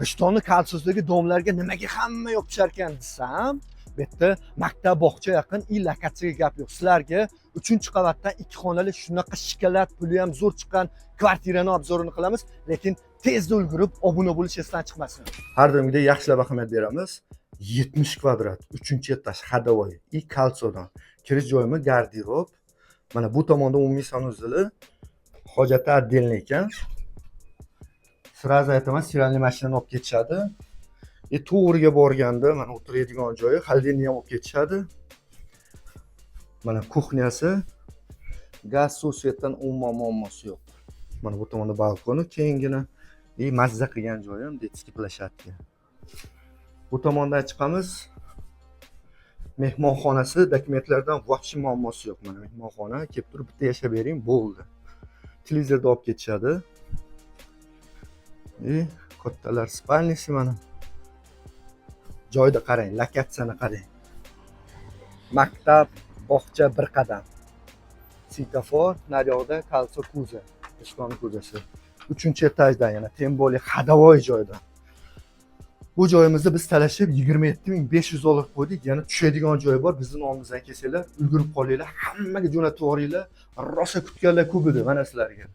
Rishtonni kalsizligi domlarga nimaga hamma yopishar ekan desam, bu yerda maktab bog'cha yaqin lokatsiyaga gap yo'q. Sizlarga 3-qavatdan 2 xonali shunaqa shikalat, puli ham zo'r chiqqan kvartirani obzorini qilamiz, lekin tezda ulgurib obuna bo'lish esdan chiqmasin. Har doimgidek yaxshilab ahamiyat beramiz. 70 kvadrat, 3-etaj ходовой и kalsodan. Kirish joyimi garderob. Mana bu tomonda umumiy sanuzeli, hojati отдельный ekan. Sразу aytaman, stиральный mashinani olib ketishadi. To'g'riga borganda mana o'tiradigan joyi, xolodilnik ham olib ketishadi. Mana kuxnyasi, gaz, suv, svetdan umuman muammosi yo'q. Mana bu tomonda balkoni kengina, mazza qilgan joyi ham детский plashadka. Bu tomondan chiqamiz. Mehmonxonasi, dokumentlardan вообще muammosi yo'q. Mana mehmonxona, kelib turib bitta yashab bering, bo'ldi. Televizorda olib ketishadi. Kattalar spalnisi mana. Joyda qarang, lokatsiyani qarang. Maktab, bog'cha bir qadam. Svetofor, naryoqda kolso kuza, ishxona kuzasi. 3-etajdan yana, tem более ходовой joydan. Bu joyimizni biz talashib 27.500 dollar qo'ydik. Yana tushadigan joy bor. Bizning nomimizdan kelsanglar, ulgurib qolinglar, hammaga jo'natib yuboringlar. Rosa kutganlar ko'p edi mana sizlarga.